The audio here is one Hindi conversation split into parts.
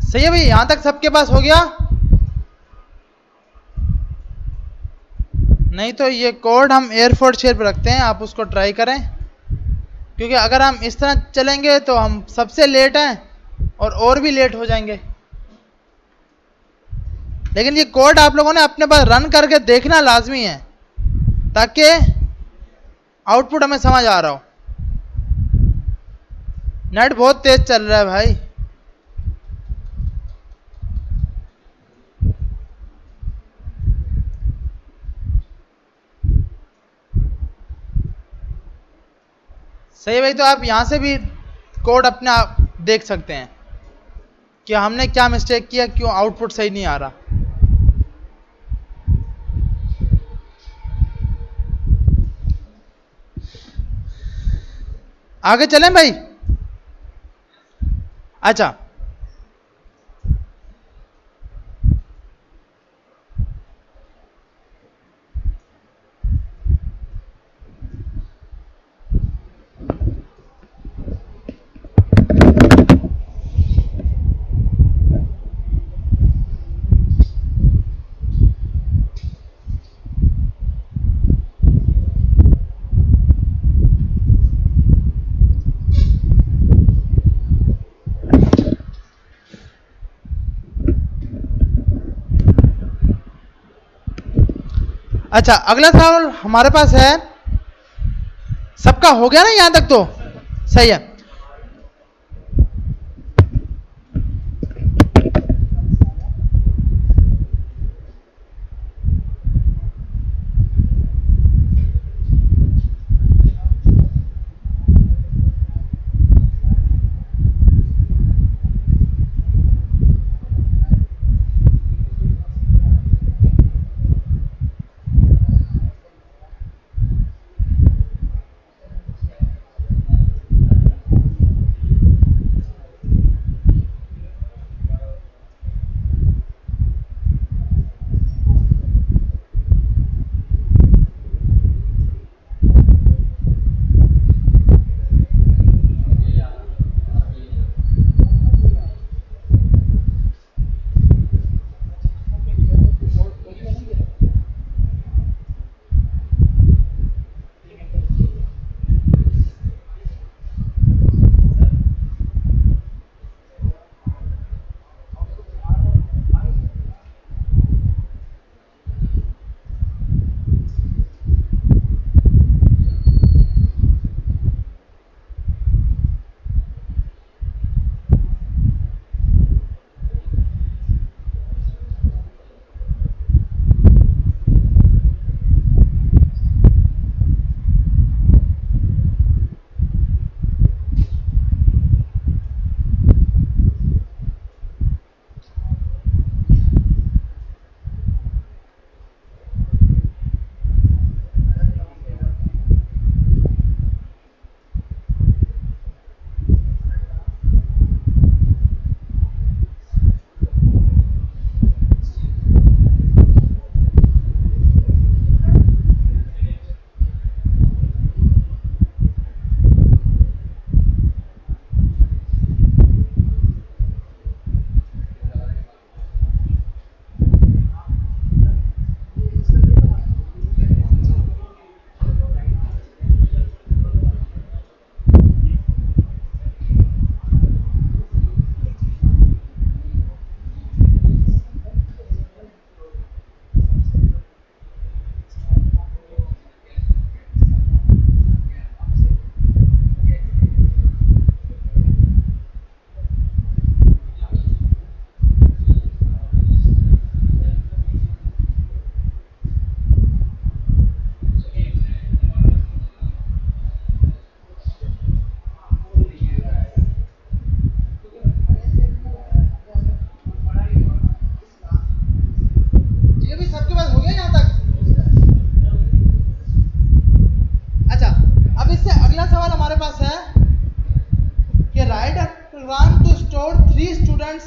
सही है भाई, यहां तक सबके पास हो गया? नहीं तो ये कोड हम एयरफोर्स शेयर पर रखते हैं, आप उसको ट्राई करें, क्योंकि अगर हम इस तरह चलेंगे तो हम सबसे लेट हैं और भी लेट हो जाएंगे। लेकिन ये कोड आप लोगों ने अपने पास रन करके देखना लाजमी है, ताकि आउटपुट हमें समझ आ रहा हो। नेट बहुत तेज चल रहा है भाई। सही भाई, तो आप यहां से भी कोड अपने आप देख सकते हैं कि हमने क्या मिस्टेक किया, क्यों आउटपुट सही नहीं आ रहा। आगे चलें भाई? अच्छा, अच्छा, अगला सवाल हमारे पास है। सबका हो गया ना यहां तक? तो सही है।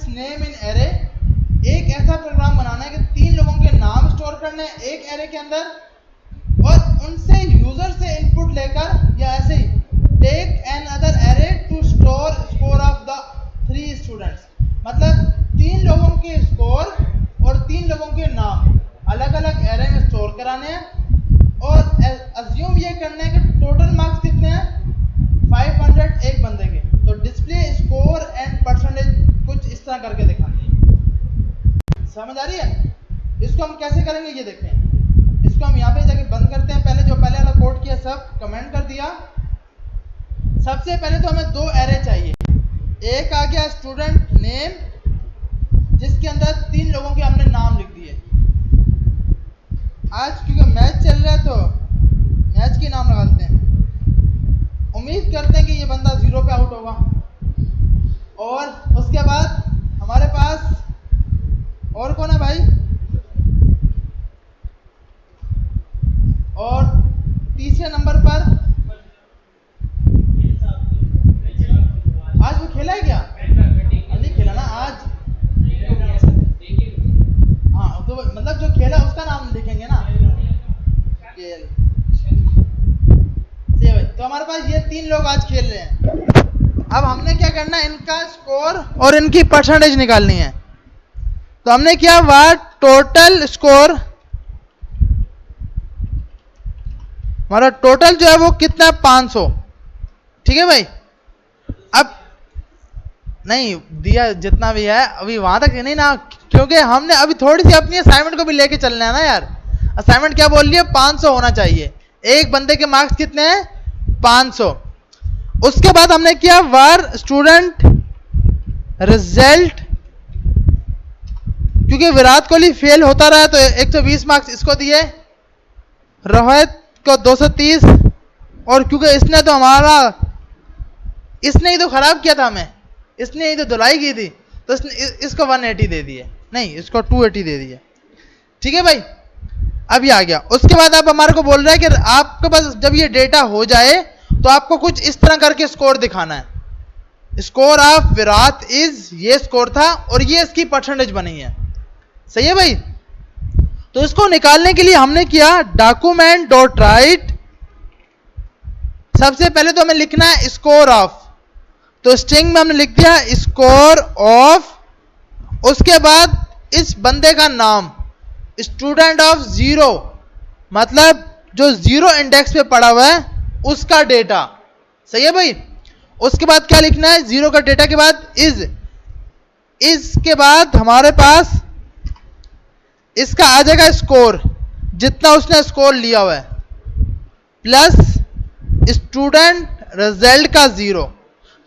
Name in array. एक ऐसा प्रोग्राम बनाना है कि 3 लोगों के नाम स्टोर करने हैं एक एरे के अंदर और उनसे यूजर से इनपुट लेकर या ऐसे ही take another array to store score of the 3 students. मतलब तरह करके दिखानी है। समझ आ रही है? इसको हम कैसे करेंगे ये देखते हैं। इसको हम यहाँ पे जाके बंद करते हैं। पहले जो पहले वाला कोड किया सब कमेंट कर दिया। सबसे पहले तो हमें दो एरे चाहिए। एक आ गया स्टूडेंट नेम, जिसके अंदर 3 लोगों के हमने नाम लिख दिए। आज क्योंकि मैच चल रहा है तो मैच के नाम लगा देते हैं। उम्मीद करते हैं कि ये बंदा 0 पे आउट होगा। और उसके बाद हमारे पास और कौन है भाई? और तीसरे नंबर पर आज वो खेला है क्या? नहीं खेला ना आज। हाँ तो मतलब जो खेला उसका नाम लिखेंगे ना। तो हमारे पास ये 3 लोग आज खेल रहे हैं। अब हमने क्या करना है, इनका स्कोर और इनकी परसेंटेज निकालनी है। तो हमने किया व्हाट टोटल स्कोर, हमारा टोटल जो है वो कितना है 500। ठीक है भाई। अब नहीं दिया जितना भी है अभी वहां तक नहीं ना, क्योंकि हमने अभी थोड़ी सी अपनी असाइनमेंट को भी लेके चलना है ना यार। असाइनमेंट क्या बोल रही है? 500 होना चाहिए। एक बंदे के मार्क्स कितने हैं? 500। उसके बाद हमने किया वर स्टूडेंट रिजल्ट, क्योंकि विराट कोहली फेल होता रहा तो 120 मार्क्स इसको दिए, रोहित को 230, और क्योंकि इसने तो हमारा इसने ही तो खराब किया था हमें, इसने ही तो धुलाई की थी, तो इसको 180 दे दिए, नहीं इसको 280 दे दिए। ठीक है भाई। अब ये आ गया। उसके बाद आप हमारे को बोल रहे हैं कि आपके पास जब ये डेटा हो जाए तो आपको कुछ इस तरह करके स्कोर दिखाना है। स्कोर ऑफ विराट इज, ये स्कोर था और ये इसकी परसेंटेज बनी है। सही है भाई। तो इसको निकालने के लिए हमने किया डॉक्यूमेंट डॉट राइट। सबसे पहले तो हमें लिखना है स्कोर ऑफ, तो स्ट्रिंग में हमने लिख दिया स्कोर ऑफ। उसके बाद इस बंदे का नाम स्टूडेंट ऑफ 0, मतलब जो 0 इंडेक्स पे पड़ा हुआ है उसका डेटा। सही है भाई। उसके बाद क्या लिखना है? 0 का डेटा के बाद इज के बाद हमारे पास इसका आ जाएगा स्कोर, जितना उसने स्कोर लिया हुआ है, प्लस स्टूडेंट रिजल्ट का 0।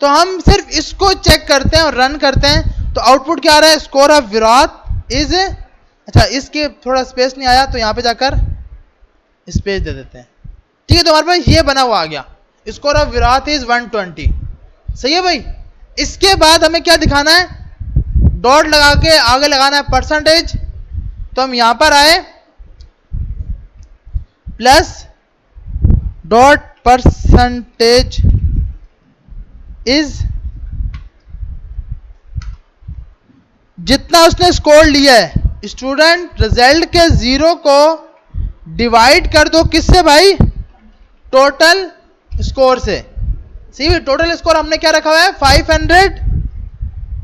तो हम सिर्फ इसको चेक करते हैं और रन करते हैं तो आउटपुट क्या आ रहा है? स्कोर ऑफ विराट इज, अच्छा इसके थोड़ा स्पेस नहीं आया तो यहां पे जाकर स्पेस दे देते हैं। ठीक है। तो हमारे पास ये बना हुआ आ गया, स्कोर ऑफ विराट इज 120। सही है भाई। इसके बाद हमें क्या दिखाना है? डॉट लगा के आगे लगाना है परसेंटेज। तो हम यहां पर आए प्लस डॉट परसेंटेज इज, जितना उसने स्कोर लिया है स्टूडेंट रिजल्ट के 0 को डिवाइड कर दो किससे भाई? टोटल स्कोर से। सही है। टोटल स्कोर हमने क्या रखा हुआ है? 500,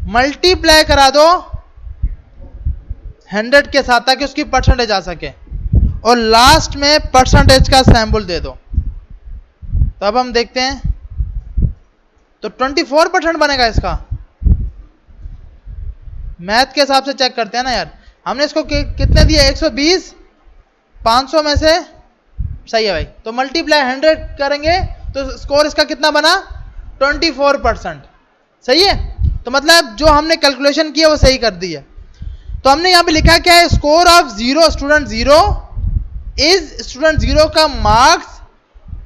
मल्टीप्लाई करा दो 100 के साथ ताकि उसकी परसेंटेज आ सके, और लास्ट में परसेंटेज का सैंपल दे दो। तो अब हम देखते हैं तो 24% बनेगा इसका। मैथ के हिसाब से चेक करते हैं ना यार। हमने इसको कितने दिए? 120 500 में से। सही है भाई। तो मल्टीप्लाई 100 करेंगे तो स्कोर इसका कितना बना? 24%। सही है। तो मतलब जो हमने कैलकुलेशन किया वो सही कर दी है। तो हमने यहां पे लिखा क्या है? Score of 0 student 0 is, student 0 का मार्क्स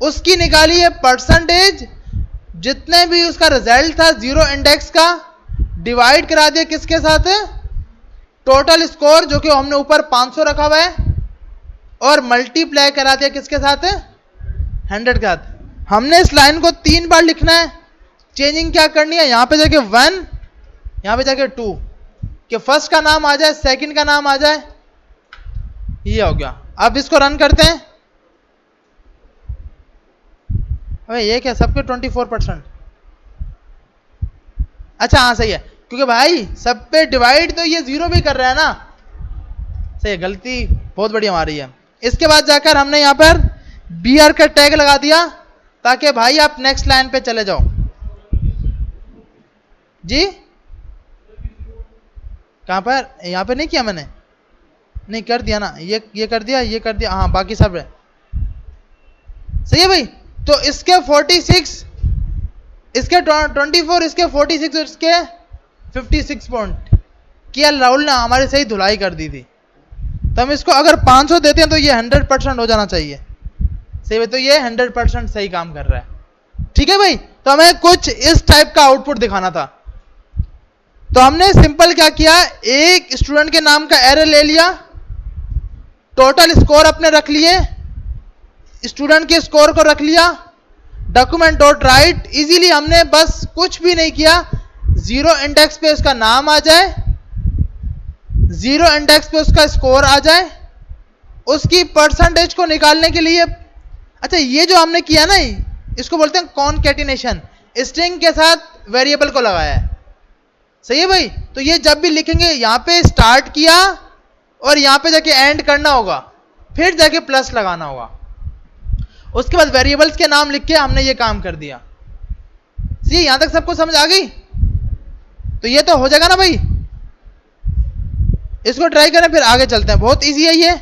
उसकी निकाली है परसेंटेज, जितने भी उसका रिजल्ट था 0 इंडेक्स का, डिवाइड करा दिया किसके साथ? टोटल स्कोर जो कि हमने ऊपर 500 रखा हुआ है, और मल्टीप्लाई करा दिया किसके साथ? 100 के साथ। हमने इस लाइन को 3 बार लिखना है। चेंजिंग क्या करनी है? यहां पे जाके 1, यहां पे जाके 2, कि फर्स्ट का नाम आ जाए, सेकंड का नाम आ जाए। ये हो गया। अब इसको रन करते हैं। अबे ये क्या, सबके 24%? अच्छा हाँ सही है, क्योंकि भाई सब पे डिवाइड तो ये 0 भी कर रहा है ना। सही है, गलती बहुत बड़ी हमारी है। इसके बाद जाकर हमने यहां पर BR का टैग लगा दिया ताकि भाई आप नेक्स्ट लाइन पे चले जाओ। जी कहाँ पर? यहाँ पे नहीं किया मैंने, नहीं कर दिया ना, ये कर दिया, ये कर दिया, हाँ बाकी सब है सही है भाई। तो इसके 46, इसके 24, इसके 46 और इसके 56 पॉइंट किया राहुल ने, हमारी सही धुलाई कर दी थी। तो हम इसको अगर 500 देते हैं तो ये 100% हो जाना चाहिए सही है। तो ये 100% सही काम कर रहा है, ठीक है भाई। तो हमें कुछ इस टाइप का आउटपुट दिखाना था। तो हमने सिंपल क्या किया, एक स्टूडेंट के नाम का एरे ले लिया, टोटल स्कोर अपने रख लिए, स्टूडेंट के स्कोर को रख लिया, डॉक्यूमेंट डॉट राइट, इजीली हमने बस कुछ भी नहीं किया, 0 इंडेक्स पे उसका नाम आ जाए, 0 इंडेक्स पे उसका स्कोर आ जाए, उसकी परसेंटेज को निकालने के लिए, अच्छा ये जो हमने किया ना, इसको बोलते हैं कॉनकैटिनेशन, स्ट्रिंग के साथ वेरिएबल को लगाया है सही है भाई। तो ये जब भी लिखेंगे यहां पे स्टार्ट किया और यहां पे जाके एंड करना होगा, फिर जाके प्लस लगाना होगा, उसके बाद वेरिएबल्स के नाम लिख के हमने ये काम कर दिया। सी यहां तक सबको समझ आ गई? तो ये तो हो जाएगा ना भाई, इसको ट्राई करें फिर आगे चलते हैं, बहुत इजी है ये।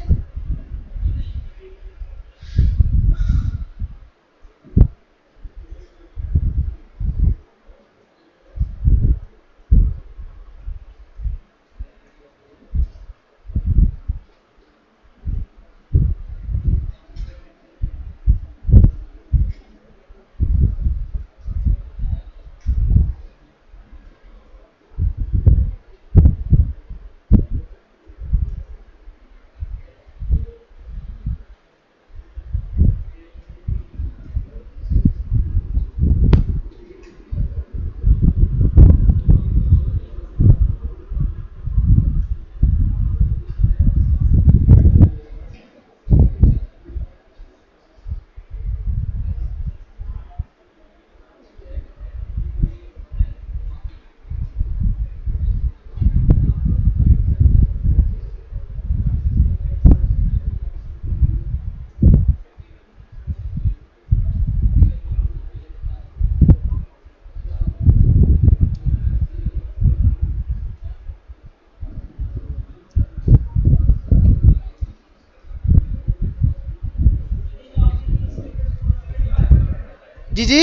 जी जी,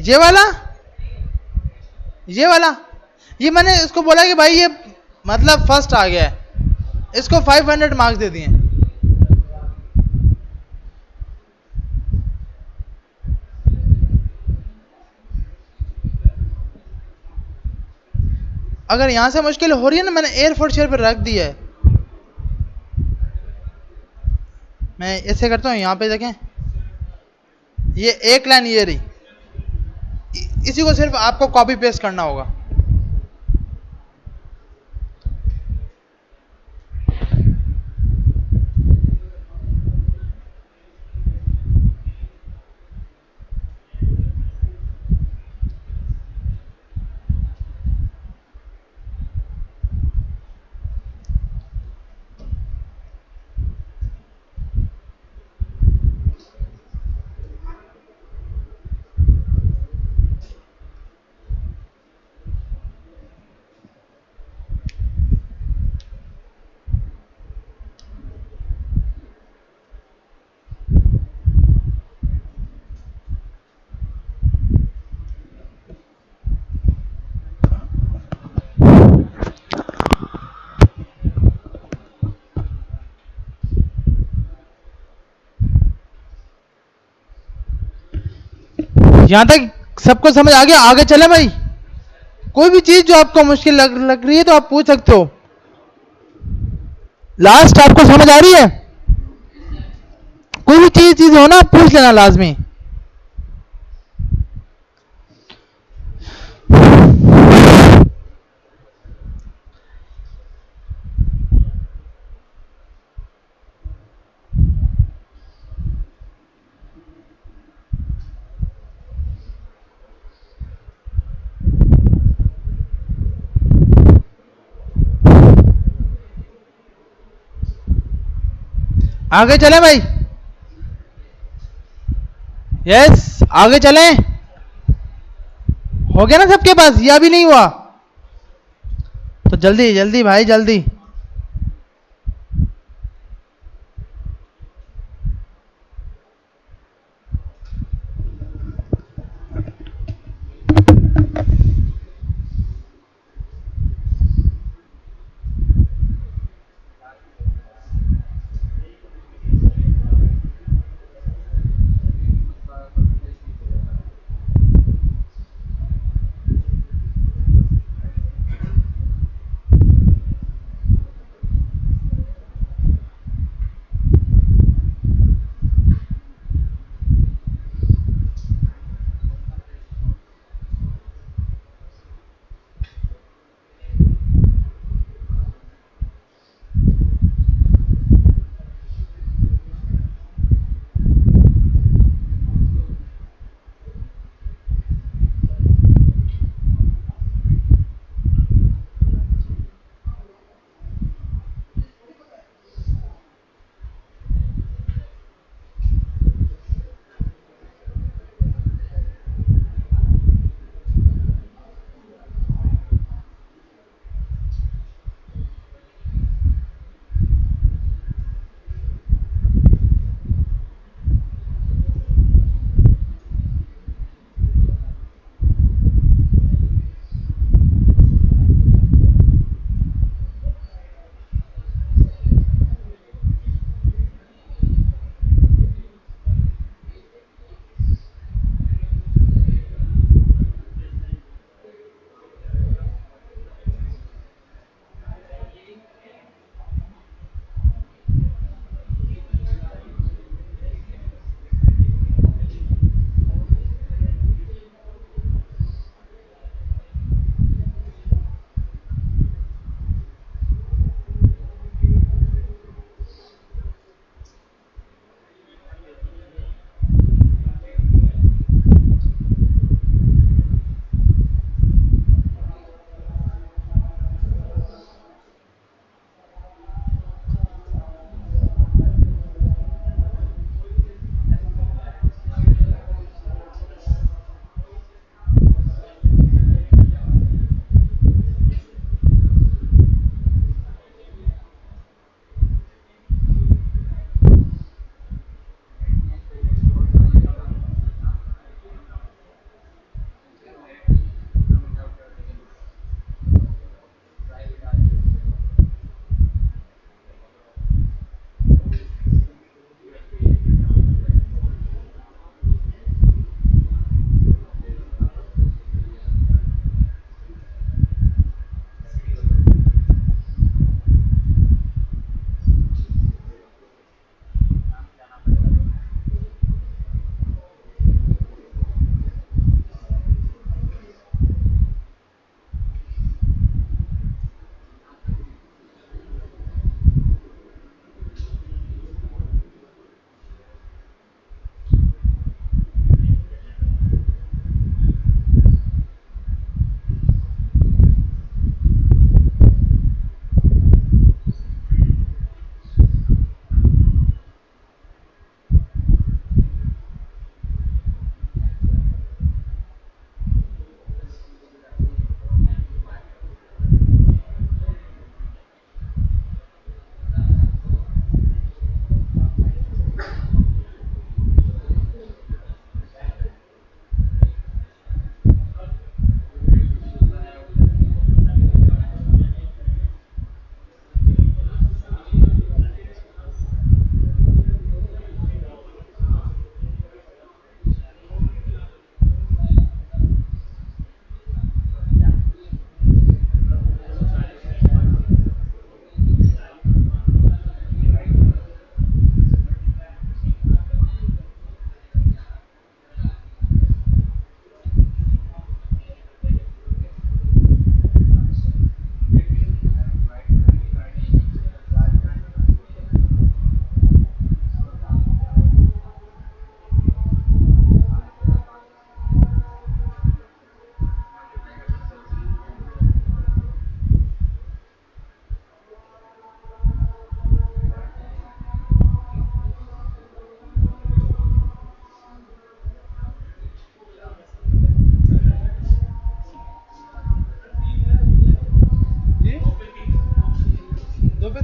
ये वाला, ये वाला, ये मैंने इसको बोला कि भाई ये मतलब फर्स्ट आ गया है, इसको 500 मार्क्स दे दिए। अगर यहां से मुश्किल हो रही है ना, मैंने एयरफोर्स शेयर पर रख दिया है, मैं ऐसे करता हूं, यहां पे देखें, ये एक लाइन ये रही, इसी को सिर्फ आपको कॉपी पेस्ट करना होगा। यहां तक सबको समझ आ गया? आगे चले भाई, कोई भी चीज जो आपको मुश्किल लग रही है तो आप पूछ सकते हो। लास्ट आपको समझ आ रही है? कोई भी चीज हो ना, पूछ लेना लाजमी। आगे चले भाई, यस आगे चलें। हो गया ना सबके पास? या भी नहीं हुआ? जल्दी जल्दी भाई जल्दी।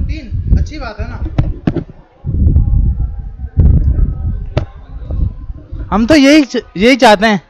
3, अच्छी बात है ना। हम तो यही चाहते हैं।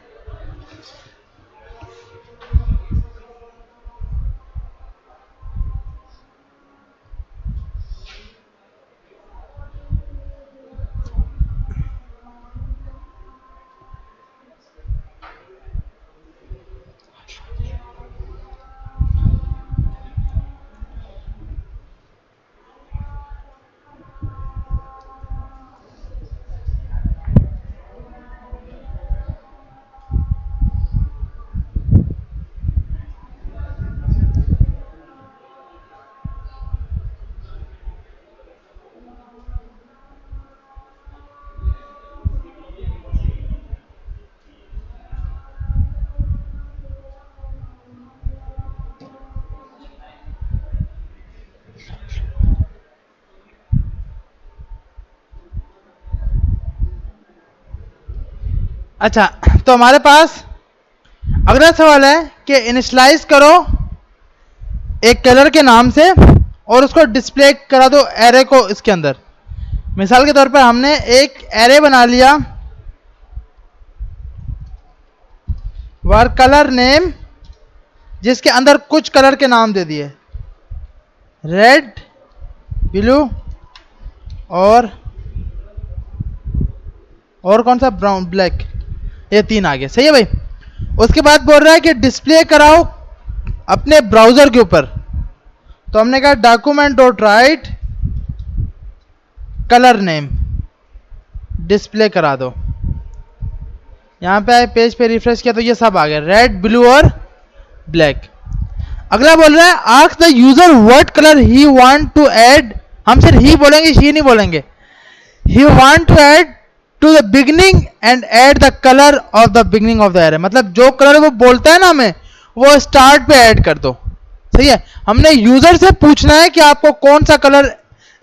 अच्छा, तो हमारे पास अगला सवाल है कि इनिशियलाइज करो एक कलर के नाम से और उसको डिस्प्ले करा दो एरे को इसके अंदर। मिसाल के तौर पर हमने एक एरे बना लिया वर कलर नेम, जिसके अंदर कुछ कलर के नाम दे दिए, रेड, ब्लू और कौन सा, ब्राउन, ब्लैक, ये 3 आ गए। सही है भाई। उसके बाद बोल रहा है कि डिस्प्ले कराओ अपने ब्राउजर के ऊपर। तो हमने कहा document dot right colour name, display करा दो। यहां पे आए, पेज पे रिफ्रेश किया तो ये सब आ गया, रेड, ब्लू और ब्लैक। अगला बोल रहा है ask the user what colour he want to add. हम सिर्फ ही बोलेंगे, ही नहीं बोलेंगे। He want to add to the beginning and add the colour of the beginning of the array. मतलब जो कलर वो बोलता है ना हमें, वो स्टार्ट पे ऐड कर दो। सही है। हमने यूजर से पूछना है कि आपको कौन सा कलर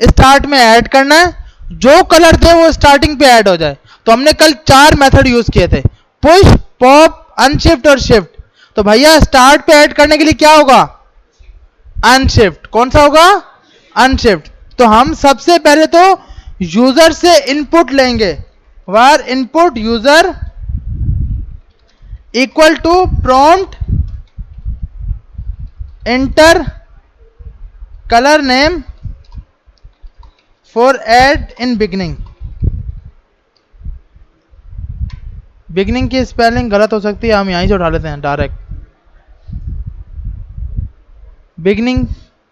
स्टार्ट में ऐड करना है, जो कलर थे वो स्टार्टिंग पे ऐड हो जाए। तो हमने कल 4 मेथड यूज किए थे, पुश, पॉप, अनशिफ्ट और शिफ्ट। तो भैया स्टार्ट पे ऐड करने के लिए क्या होगा, अनशिफ्ट। कौन सा होगा, अनशिफ्ट। तो हम सबसे पहले तो यूजर से इनपुट लेंगे, var input user equal to prompt enter colour name for add in beginning. Beginning की स्पेलिंग गलत हो सकती है, हम यहीं से उठा लेते हैं डायरेक्ट। बिगनिंग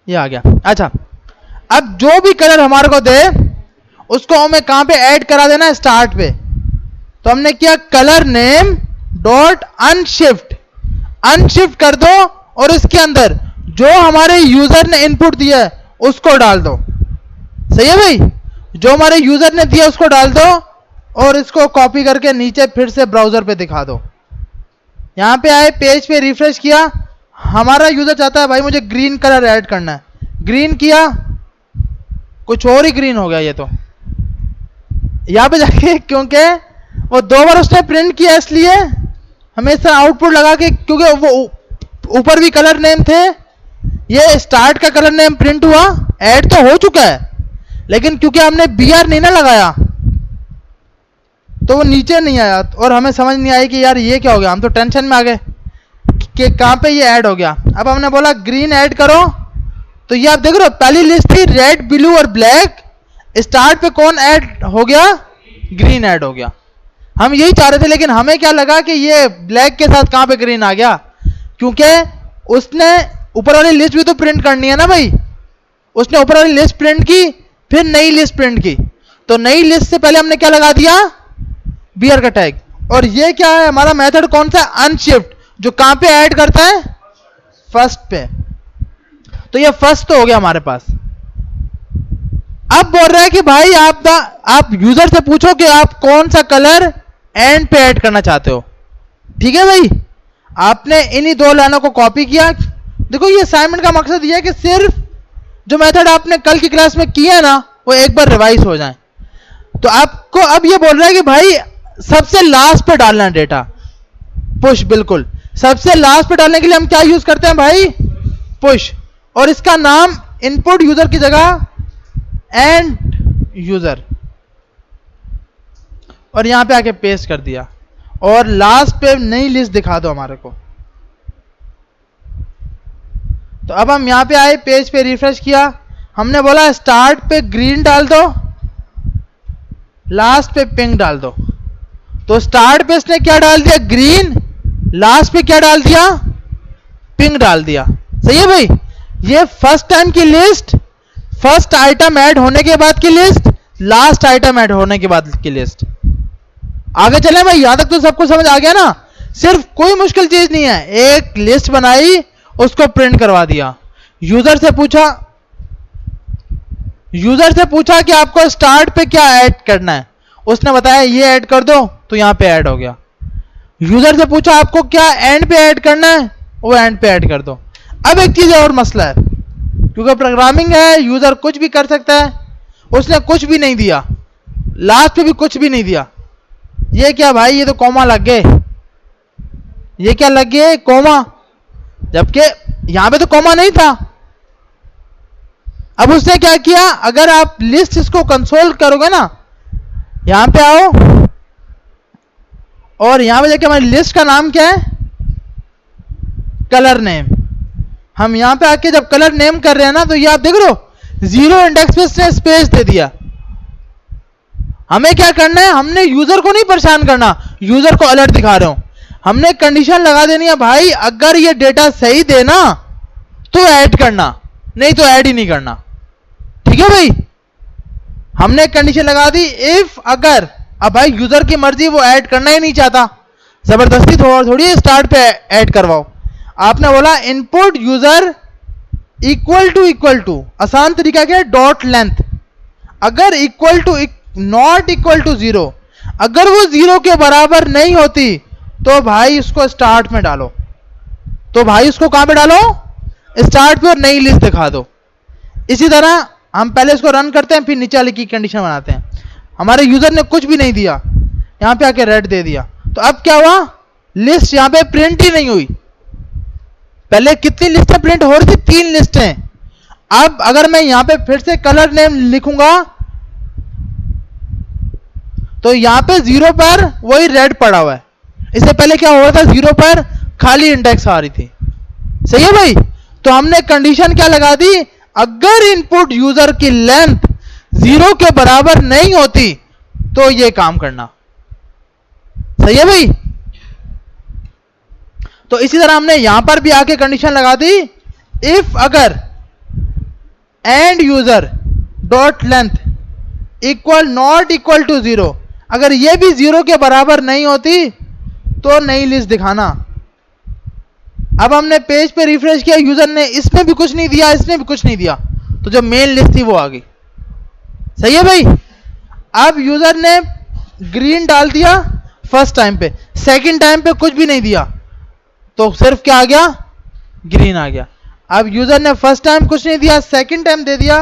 ये आ गया। अच्छा, अब जो भी कलर हमारे को दे उसको हमें कहां पे ऐड करा देना है, स्टार्ट पे। तो हमने किया colour name dot unshift, unshift कर दो और इसके अंदर जो हमारे यूजर ने इनपुट दिया है उसको डाल दो। सही है भाई। जो हमारे यूजर ने दिया उसको डाल दो और इसको कॉपी करके नीचे फिर से ब्राउजर पे दिखा दो। यहां पे आए, पेज पे रिफ्रेश किया, हमारा यूजर चाहता है भाई मुझे ग्रीन कलर ऐड करना है, ग्रीन किया, कुछ और ही ग्रीन हो गया ये तो। यहां पे जाके, क्योंकि वो 2 बार उसने प्रिंट किया इसलिए हमेशा आउटपुट लगा के, क्योंकि वो ऊपर भी कलर नेम थे, ये स्टार्ट का कलर नेम प्रिंट हुआ, ऐड तो हो चुका है, लेकिन क्योंकि हमने BR नहीं ना लगाया तो वो नीचे नहीं आया और हमें समझ नहीं आई कि यार ये क्या हो गया। हम तो टेंशन में आ गए कि कहां पे ये ऐड हो गया। अब हमने बोला ग्रीन ऐड करो, तो ये आप देख रहे हो पहली लिस्ट थी रेड, ब्लू और ब्लैक, स्टार्ट पे कौन ऐड हो गया, ग्रीन ऐड हो गया। हम यही चाह रहे थे, लेकिन हमें क्या लगा कि ये ब्लैक के साथ कहां पे ग्रीन आ गया, क्योंकि उसने ऊपर वाली लिस्ट भी तो प्रिंट करनी है ना भाई। उसने ऊपर वाली लिस्ट प्रिंट की, फिर नई लिस्ट प्रिंट की, तो नई लिस्ट से पहले हमने क्या लगा दिया, BR का टैग। और ये क्या है हमारा मेथड, कौन सा, अनशिफ्ट, जो कहां पे ऐड करता है, फर्स्ट पे। तो ये फर्स्ट तो हो गया हमारे पास। अब बोल रहा है कि भाई आप यूजर से पूछो कि आप कौन सा कलर एंड पे ऐड करना चाहते हो। ठीक है भाई, आपने इन्हीं 2 लाइनों को कॉपी किया। देखो ये असाइनमेंट का मकसद ये है कि सिर्फ जो मेथड आपने कल की क्लास में किया ना वो एक बार रिवाइज हो जाए। तो आपको अब ये बोल रहा है कि भाई सबसे लास्ट पे डालना है डेटा, पुश। बिल्कुल, सबसे लास्ट पे डालने के लिए हम क्या यूज करते हैं भाई, पुश। और इसका नाम इनपुट यूजर की जगह एंड यूजर, और यहां पे आके पेस्ट कर दिया, और लास्ट पे नई लिस्ट दिखा दो हमारे को। तो अब हम यहां पे आए, पेज पे रिफ्रेश किया, हमने बोला स्टार्ट पे ग्रीन डाल दो, लास्ट पे पिंक डाल दो। तो स्टार्ट पे इसने क्या डाल दिया, ग्रीन, लास्ट पे क्या डाल दिया, पिंक डाल दिया। सही है भाई, ये फर्स्ट टाइम की लिस्ट, फर्स्ट आइटम ऐड होने के बाद की लिस्ट, लास्ट आइटम ऐड होने के बाद की लिस्ट। आगे चले भाई, यहां तक तो सबको समझ आ गया ना। सिर्फ कोई मुश्किल चीज नहीं है, एक लिस्ट बनाई, उसको प्रिंट करवा दिया। यूजर से पूछा कि आपको स्टार्ट पे क्या ऐड करना है, उसने बताया ये ऐड कर दो, तो यहां पे ऐड हो गया। यूजर से पूछा आपको क्या एंड पे ऐड करना है, वो एंड पे ऐड कर दो। अब एक चीज और मसला है, क्योंकि प्रोग्रामिंग है, यूजर कुछ भी कर सकता है। उसने कुछ भी नहीं दिया, लास्ट पे भी कुछ भी नहीं दिया। ये क्या भाई, ये तो कॉमा लग गए, ये क्या लग गए, कॉमा, जबकि यहां पे तो कॉमा नहीं था। अब उसने क्या किया, अगर आप लिस्ट इसको कंसोल करोगे ना, यहां पे आओ और यहां पे देखिए हमारी लिस्ट का नाम क्या है, कलर नेम। हम यहां पे आके जब कलर नेम कर रहे हैं ना, तो ये आप देख रहे हो 0 इंडेक्स पे इसने स्पेस दे दिया। हमें क्या करना है, हमने यूजर को नहीं परेशान करना, यूजर को अलर्ट दिखा रहे हो। हमने कंडीशन लगा देनी है भाई, अगर ये डेटा सही देना तो ऐड करना, नहीं तो ऐड ही नहीं करना। ठीक है भाई, हमने कंडीशन लगा दी, इफ अगर। अब भाई यूजर की मर्जी, वो ऐड करना ही नहीं चाहता, जबरदस्ती थोड़ी स्टार्ट पे ऐड करवाओ। आपने बोला इनपुट यूजर इक्वल टू, आसान तरीका क्या है, डॉट लेंथ। अगर equal to not equal to 0, अगर वो 0 के बराबर नहीं होती, तो भाई उसको स्टार्ट में डालो। तो भाई उसको कहां पे डालो, स्टार्ट पे, और नई लिस्ट दिखा दो। इसी तरह हम पहले इसको रन करते हैं, फिर नीचे वाले की कंडीशन बनाते हैं। हमारे यूजर ने कुछ भी नहीं दिया, यहां पे आके रेड दे दिया, तो अब क्या हुआ, लिस्ट यहां पे प्रिंट ही नहीं हुई। पहले कितनी लिस्टें प्रिंट हो रही थी, 3 लिस्टें। अब अगर मैं यहां पे फिर से कलर नेम लिखूंगा, तो यहां पे 0 पर वही रेड पड़ा हुआ है। इससे पहले क्या हो रहा था, 0 पर खाली इंडेक्स आ रही थी। सही है भाई, तो हमने कंडीशन क्या लगा दी, अगर इनपुट यूजर की लेंथ 0 के बराबर नहीं होती, तो ये काम करना। सही है भाई, तो इसी तरह हमने यहां पर भी आके कंडीशन लगा दी, इफ अगर and user dot length equal not equal to 0, अगर ये भी 0 के बराबर नहीं होती, तो नई लिस्ट दिखाना। अब हमने पेज पे रिफ्रेश किया, यूजर ने इसमें भी कुछ नहीं दिया, इसमें भी कुछ नहीं दिया, तो जो मेन लिस्ट थी वो आ गई। सही है भाई, अब यूजर ने ग्रीन डाल दिया फर्स्ट टाइम पे, सेकंड टाइम पे कुछ भी नहीं दिया, तो सिर्फ क्या आ गया, ग्रीन आ गया। अब यूजर ने फर्स्ट टाइम कुछ नहीं दिया, सेकंड टाइम दे दिया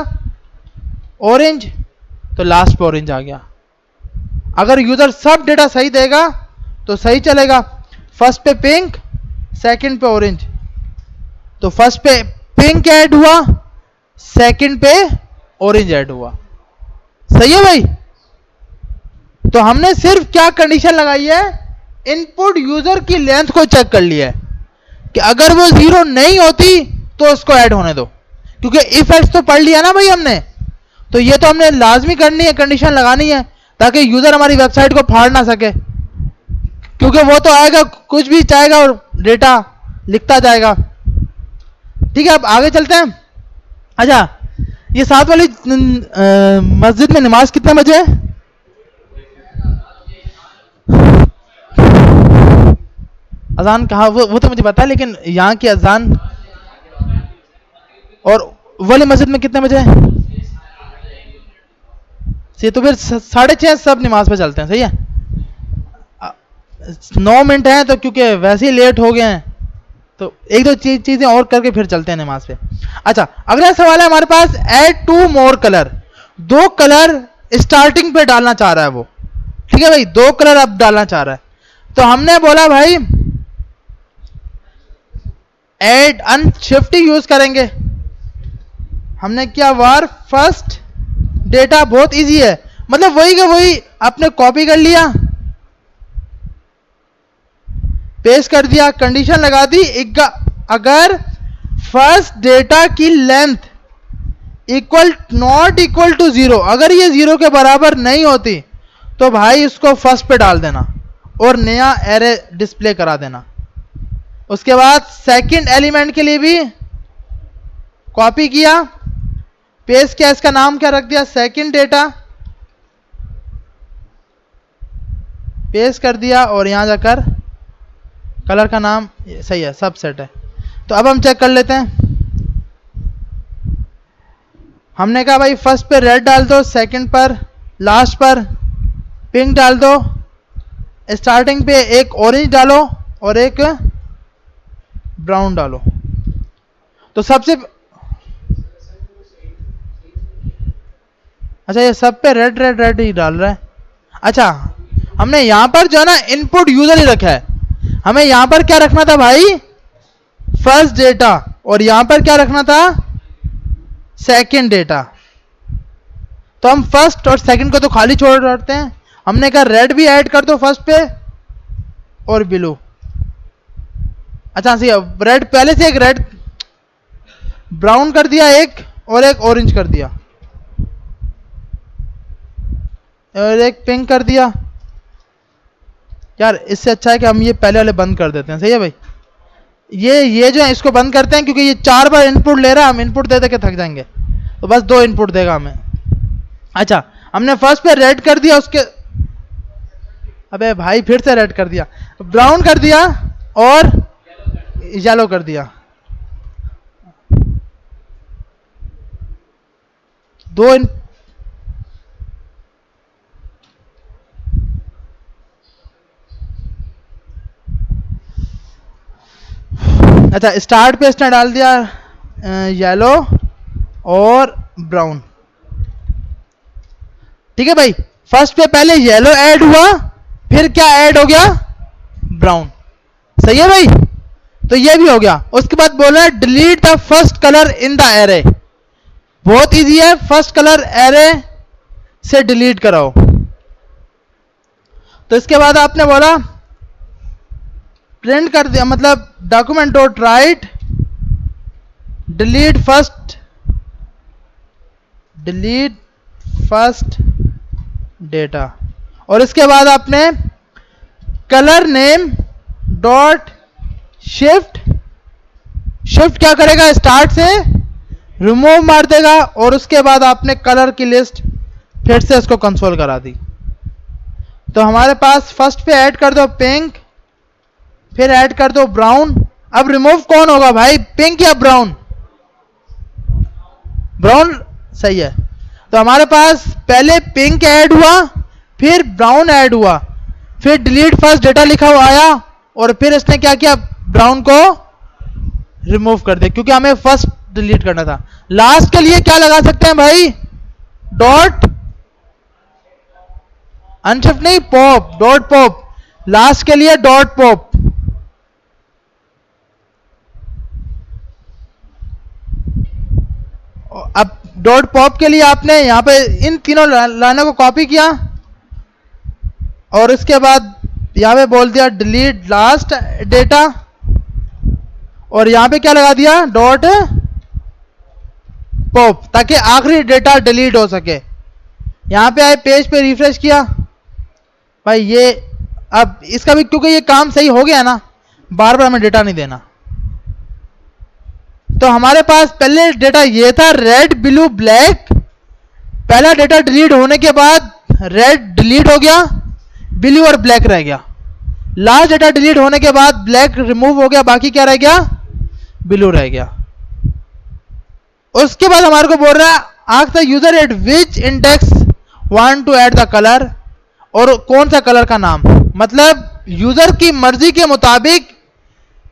ऑरेंज, तो लास्ट पे ऑरेंज आ गया। अगर यूजर सब डेटा सही देगा तो सही चलेगा। फर्स्ट पे पिंक, सेकंड पे ऑरेंज, तो फर्स्ट पे पिंक ऐड हुआ, सेकंड पे ऑरेंज ऐड हुआ। सही है भाई, तो हमने सिर्फ क्या कंडीशन लगाई है, इनपुट यूजर की लेंथ को चेक कर लिया है कि अगर वो 0 नहीं होती तो उसको ऐड होने दो, क्योंकि इफ एल्स तो पढ़ लिया ना भाई हमने, तो ये तो हमने लाजमी करनी है, कंडीशन लगानी है, ताकि यूजर हमारी वेबसाइट को फाड़ ना सके, क्योंकि वो तो आएगा कुछ भी चाहेगा और डेटा लिखता जाएगा। ठीक है, अब आगे चलते हैं। अच्छा, ये साथ वाली मस्जिद में नमाज कितने बजे है? अजान कहा, वो तो मुझे पता है, लेकिन यहाँ की अजान और वाली मस्जिद में कितने बजे है? तो फिर 6:30 सब नमाज पे चलते हैं। सही है, 9 मिनट है, तो क्योंकि वैसे ही लेट हो गए हैं, तो एक दो चीजें और करके फिर चलते हैं नमाज पे। अच्छा, अगला सवाल है हमारे पास, add 2 more colour. 2 colour starting पे डालना चाह रहा है वो। ठीक है भाई, 2 कलर अब डालना चाह रहा है, तो हमने बोला भाई ऐड अनशिफ्ट यूज करेंगे। हमने क्या, वार फर्स्ट डेटा बहुत इजी है, मतलब वही का वही आपने कॉपी कर लिया, पेस्ट कर दिया, कंडीशन लगा दी, अगर फर्स्ट डेटा की लेंथ नॉट इक्वल टू 0, अगर ये 0 के बराबर नहीं होती तो भाई इसको फर्स्ट पे डाल देना और नया एरे डिस्प्ले करा देना। उसके बाद सेकंड एलिमेंट के लिए भी कॉपी किया, पेस्ट किया, इसका नाम क्या रख दिया, सेकंड डेटा, पेस्ट कर दिया और यहां जाकर कलर का नाम सही है, सब सेट है। तो अब हम चेक कर लेते हैं। हमने कहा भाई फर्स्ट पे रेड डाल दो, सेकंड पर, लास्ट पर पिंक डाल दो, स्टार्टिंग पे एक ऑरेंज डालो और एक ब्राउन डालो। तो सबसे अच्छा ये सब पे रेड रेड रेड ही डाल रहा है। अच्छा हमने यहां पर जो है ना इनपुट यूजर ही रखा है, हमें यहां पर क्या रखना था भाई, फर्स्ट डेटा, और यहां पर क्या रखना था, सेकंड डेटा। तो हम फर्स्ट और सेकंड को तो खाली छोड़ रखते हैं, हमने कहा रेड भी ऐड कर दो फर्स्ट पे और ब्लू। अच्छा सही है, रेड पहले से एक रेड, ब्राउन कर दिया एक, और एक ऑरेंज कर दिया, और एक पिंक कर दिया। यार इससे अच्छा है कि हम ये पहले वाले बंद कर देते हैं, सही है भाई, ये जो है इसको बंद करते हैं, क्योंकि ये 4 बार इनपुट ले रहा है, हम इनपुट दे दे के थक जाएंगे, तो बस 2 इनपुट देगा हमें। अच्छा हमने फर्स्ट पे रेड कर दिया, उसके अबे भाई फिर से रेड कर दिया, ब्राउन कर दिया और येलो कर दिया, 2 अच्छा स्टार्ट पे इसने डाल दिया येलो और ब्राउन, ठीक है भाई। फर्स्ट पे पहले येलो ऐड हुआ, फिर क्या ऐड हो गया, ब्राउन, सही है भाई। तो ये भी हो गया। उसके बाद बोला है delete the first colour in the array, बहुत इजी है, फर्स्ट कलर एरे से डिलीट कराओ। तो इसके बाद आपने बोला प्रिंट कर दिया, मतलब document dot right delete first data, और इसके बाद आपने कलर नेम डॉट शिफ्ट क्या करेगा, स्टार्ट से रिमूव मार देगा, और उसके बाद आपने कलर की लिस्ट फिर से इसको कंसोल करा दी। तो हमारे पास फर्स्ट पे ऐड कर दो पिंक, फिर ऐड कर दो ब्राउन। अब रिमूव कौन होगा भाई, पिंक या ब्राउन, ब्राउन सही है। तो हमारे पास पहले पिंक ऐड हुआ, फिर ब्राउन ऐड हुआ, फिर डिलीट फर्स्ट डेटा लिखा हुआ आया, और फिर इसने क्या किया, ब्राउन को रिमूव कर दे, क्योंकि हमें फर्स्ट डिलीट करना था। लास्ट के लिए क्या लगा सकते हैं भाई, डॉट अनशिफ्ट नहीं, पॉप, डॉट पॉप, लास्ट के लिए डॉट पॉप। अब डॉट पॉप के लिए आपने यहां पे इन तीनों लाइनों को कॉपी किया, और इसके बाद यहां पे बोल दिया डिलीट लास्ट डेटा, और यहां पे क्या लगा दिया, डॉट पॉप, ताकि आखिरी डेटा डिलीट हो सके। यहां पे आए, पेज पे रिफ्रेश किया भाई, ये अब इसका भी, क्योंकि ये काम सही हो गया ना, बार बार हमें डेटा नहीं देना। तो हमारे पास पहले डेटा ये था रेड ब्लू ब्लैक, पहला डेटा डिलीट होने के बाद रेड डिलीट हो गया, ब्लू और ब्लैक रह गया। लास्ट डेटा डिलीट होने के बाद ब्लैक रिमूव हो गया, बाकी क्या रह गया, ब्लू रह गया। उसके बाद हमारे को बोल रहा है ask the user at which index want to add the colour, और कौन सा कलर का नाम, मतलब यूजर की मर्जी के मुताबिक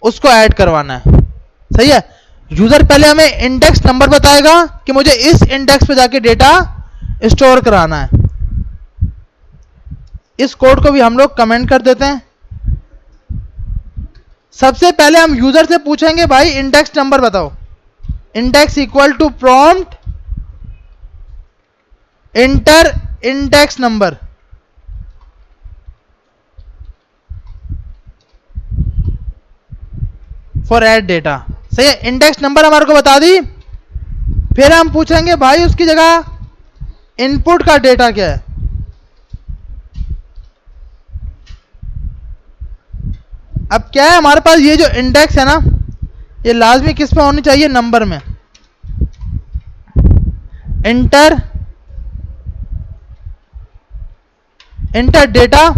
उसको ऐड करवाना है, सही है। यूजर पहले हमें इंडेक्स नंबर बताएगा कि मुझे इस इंडेक्स पे जाके डेटा स्टोर कराना है। इस कोड को भी हम लोग कमेंट कर देते हैं। सबसे पहले हम यूजर से पूछेंगे भाई इंडेक्स नंबर बताओ, index equal to prompt enter index number, for add data. सही है, इंडेक्स नंबर हमारे को बता दी। फिर हम पूछेंगे भाई उसकी जगह इनपुट का डेटा क्या है। अब क्या है हमारे पास, ये जो इंडेक्स है ना, ये लाजमी किस में होनी चाहिए, नंबर में। इंटर इंटर डेटा,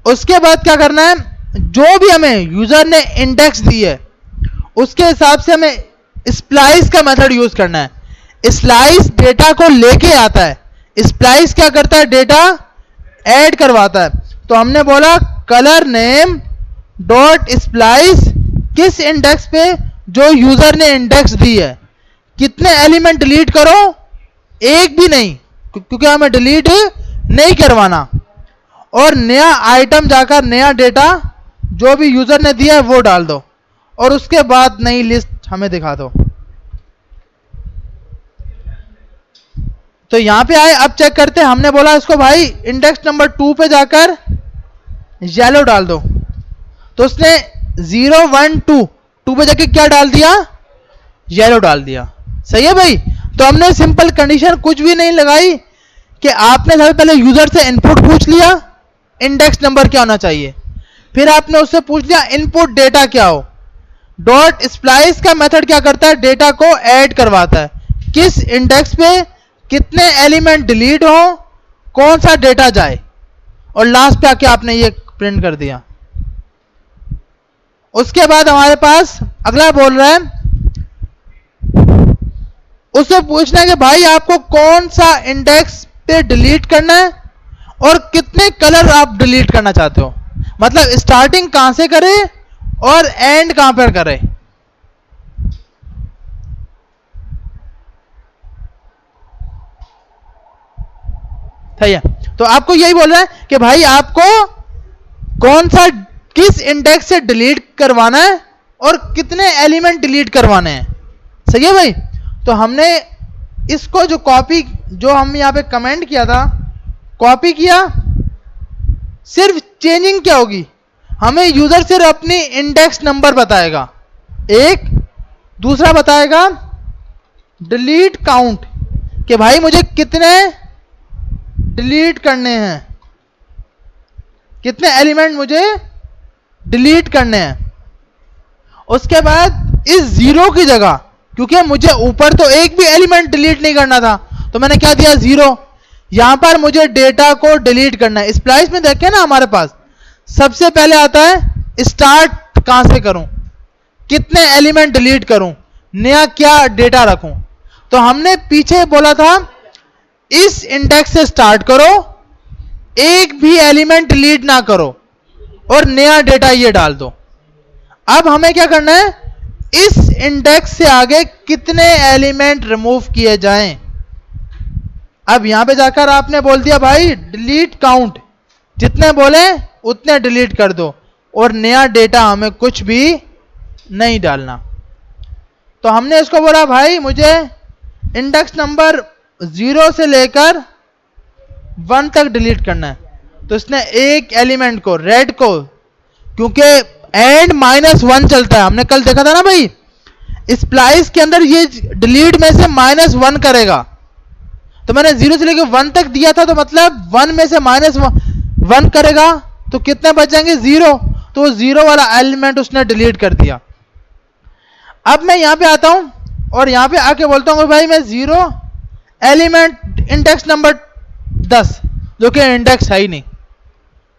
उसके बाद क्या करना है, जो भी हमें यूजर ने इंडेक्स दी है उसके हिसाब से हमें स्प्लाइस का मेथड यूज करना है। स्लाइस डेटा को लेके आता है, स्प्लाइस क्या करता है, डेटा ऐड करवाता है। तो हमने बोला कलर नेम डॉट स्प्लाइस किस इंडेक्स पे, जो यूजर ने इंडेक्स दी है। कितने एलिमेंट डिलीट करो, एक भी नहीं, क्योंकि हमें डिलीट नहीं करवाना। और नया आइटम जाकर नया डेटा जो भी यूजर ने दिया है वो डाल दो, और उसके बाद नई लिस्ट हमें दिखा दो। तो यहां पे आए, अब चेक करते हैं। हमने बोला इसको भाई इंडेक्स नंबर 2 पे जाकर येलो डाल दो, तो उसने 0 1 2 पे जाके क्या डाल दिया, येलो डाल दिया। सही है भाई। तो हमने सिंपल कंडीशन कुछ भी नहीं लगाई कि आपने सबसे पहले यूजर से इनपुट पूछ लिया इंडेक्स नंबर क्या होना चाहिए, फिर आपने उससे पूछ लिया इनपुट डेटा क्या हो। डॉट स्प्लाइस का मेथड क्या करता है, डेटा को ऐड करवाता है, किस इंडेक्स पे कितने एलिमेंट डिलीट हो, कौन सा डेटा जाए, और लास्ट पे आके आपने ये प्रिंट कर दिया। उसके बाद हमारे पास अगला बोल रहा है, उससे पूछना है कि भाई आपको कौन सा इंडेक्स पे डिलीट करना है और कितने कलर आप डिलीट करना चाहते हो, मतलब स्टार्टिंग कहां से करें और एंड कहां पर करें। सही है। तो आपको यही बोल रहा है कि भाई आपको कौन सा, किस इंडेक्स से डिलीट करवाना है और कितने एलिमेंट डिलीट करवाने हैं। सही है भाई। तो हमने इसको जो कॉपी, जो हम यहां पे कमेंट किया था, कॉपी किया। सिर्फ चेंजिंग क्या होगी, हमें यूजर सिर्फ अपनी इंडेक्स नंबर बताएगा, एक दूसरा बताएगा डिलीट काउंट, कि भाई मुझे कितने डिलीट करने हैं, कितने एलिमेंट मुझे डिलीट करने हैं। उसके बाद इस जीरो की जगह, क्योंकि मुझे ऊपर तो एक भी एलिमेंट डिलीट नहीं करना था, तो मैंने क्या दिया, जीरो। यहां पर मुझे डेटा को डिलीट करना है। स्प्लाइस में देखें ना, हमारे पास सबसे पहले आता है स्टार्ट कहां से करूं, कितने एलिमेंट डिलीट करूं, नया क्या डेटा रखूं। तो हमने पीछे बोला था इस इंडेक्स से स्टार्ट करो, एक भी एलिमेंट डिलीट ना करो, और नया डेटा ये डाल दो। अब हमें क्या करना है, इस इंडेक्स से आगे कितने एलिमेंट रिमूव किए जाएं। अब यहां पे जाकर आपने बोल दिया भाई डिलीट काउंट, जितने बोले उतने डिलीट कर दो, और नया डेटा हमें कुछ भी नहीं डालना। तो हमने इसको बोला भाई मुझे इंडेक्स नंबर 0 से लेकर 1 तक डिलीट करना है। तो इसने एक एलिमेंट को, रेड को, क्योंकि एंड -1 चलता है, हमने कल देखा था ना भाई, स्प्लाइस के अंदर ये डिलीट में से -1 करेगा। तो मैंने 0 से लेकर 1 तक दिया था, तो मतलब 1 में से -1 करेगा, तो कितने बचेंगे, 0। तो 0 वाला एलिमेंट उसने डिलीट कर दिया। अब मैं यहां पे आता हूं और यहां पे आके बोलता हूं भाई मैं 0 एलिमेंट इंडेक्स नंबर 10, जो कि इंडेक्स है ही नहीं,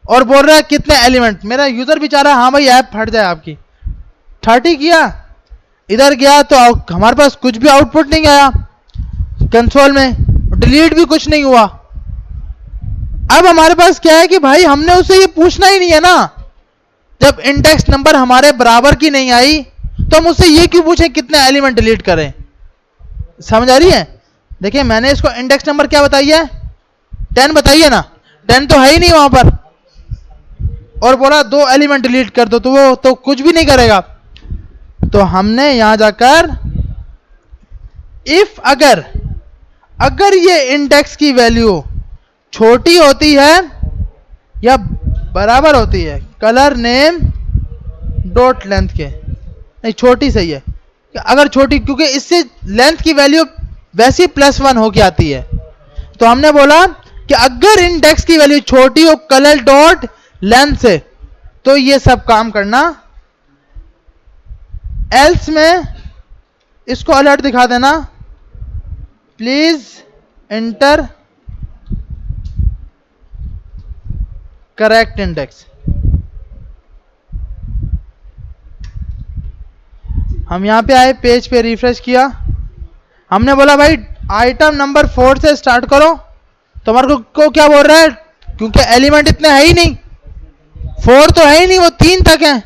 और बोल रहा है कितने एलिमेंट। मेरा यूजर बेचारा, हाँ भाई ऐप फट जाए आपकी, 30 किया, इधर गया तो हमारे पास कुछ भी आउटपुट नहीं आया कंसोल में, डिलीट भी कुछ नहीं हुआ। अब हमारे पास क्या है कि भाई हमने उसे ये पूछना ही नहीं है ना, जब इंडेक्स नंबर हमारे बराबर की नहीं आई तो हम उससे ये क्यों पूछें कितने एलिमेंट डिलीट करें। समझ आ रही है। देखिए मैंने इसको इंडेक्स नंबर क्या बताई है, 10 बताइए ना, 10 तो है ही नहीं वहां पर, और बोला 2 एलिमेंट डिलीट कर दो, तो वो तो कुछ भी नहीं करेगा। तो हमने यहां जाकर इफ अगर अगर ये इंडेक्स की वैल्यू छोटी होती है या बराबर होती है कलर नेम डॉट लेंथ के, नहीं छोटी सही है, अगर छोटी, क्योंकि इससे लेंथ की वैल्यू वैसी +1 होके आती है, तो हमने बोला कि अगर इंडेक्स की वैल्यू छोटी हो कलर डॉट लेंथ से तो ये सब काम करना, एल्स में इसको अलर्ट दिखा देना, प्लीज एंटर करेक्ट इंडेक्स। हम यहां पे आए, पेज पे रिफ्रेश किया, हमने बोला भाई आइटम नंबर 4 से स्टार्ट करो, तो हमारे को क्या बोल रहा है, क्योंकि एलिमेंट इतने है ही नहीं, 4 तो है ही नहीं, वो 3 तक है।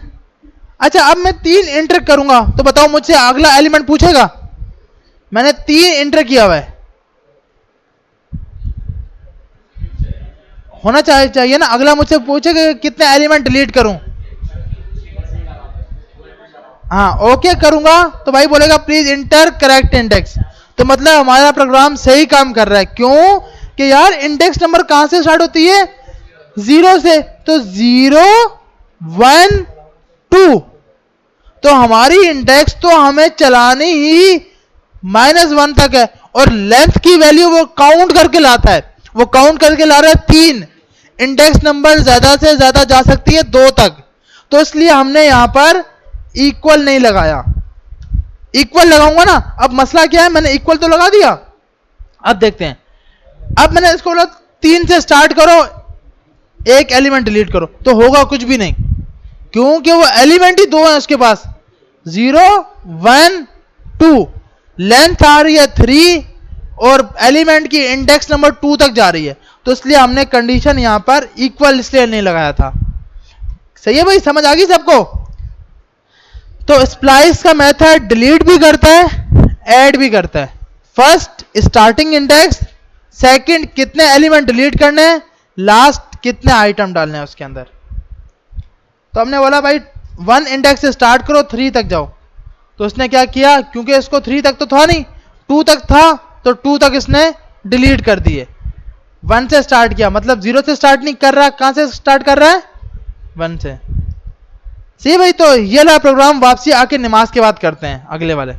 अच्छा अब मैं 3 एंटर करूंगा तो बताओ मुझसे अगला एलिमेंट पूछेगा? मैंने 3 एंटर किया हुआ है, होना चाहिए ना, अगला मुझसे पूछेगा कितने एलिमेंट डिलीट करूं। हाँ ओके करूंगा तो भाई बोलेगा प्लीज इंटर करेक्ट इंडेक्स, तो मतलब हमारा प्रोग्राम सही काम कर रहा है। क्यों? कि यार इंडेक्स नंबर कहां से स्टार्ट होती है? 0 से, तो 0 1 2, तो हमारी इंडेक्स तो हमें चलानी ही -1 तक है, और लेंथ की वैल्यू वो काउंट करके लाता है, वो काउंट करके ला रहा है 3, इंडेक्स नंबर ज्यादा से ज्यादा जा सकती है 2 तक, तो इसलिए हमने यहां पर इक्वल नहीं लगाया। इक्वल लगाऊंगा ना, अब मसला क्या है, मैंने इक्वल तो लगा दिया, अब देखते हैं, अब मैंने इसको बोला 3 से स्टार्ट करो, एक एलिमेंट डिलीट करो, तो होगा कुछ भी नहीं, क्योंकि वो एलिमेंट ही 2 है उसके पास, 0 1 2, लेंथ आ रही है 3 और एलिमेंट की इंडेक्स नंबर 2 तक जा रही है, तो इसलिए हमने कंडीशन यहां पर इक्वल इसलिए नहीं लगाया था। सही है भाई, समझ आ गई सबको? तो स्प्लाइस का मेथड डिलीट भी करता है ऐड भी करता है। फर्स्ट स्टार्टिंग इंडेक्स, सेकंड कितने एलिमेंट डिलीट करने हैं, लास्ट कितने आइटम डालने हैं उसके अंदर। तो हमने बोला भाई 1 इंडेक्स से स्टार्ट करो 3 तक जाओ, तो उसने क्या किया, क्योंकि इसको 3 तक तो था नहीं, 2 तक था, तो 2 तक इसने डिलीट कर दिए। 1 से स्टार्ट किया, मतलब 0 से स्टार्ट नहीं कर रहा, कहां से स्टार्ट कर रहा है? 1 से। सही भाई, तो ये वाला प्रोग्राम वापसी आके नमाज के बाद करते हैं, अगले वाले।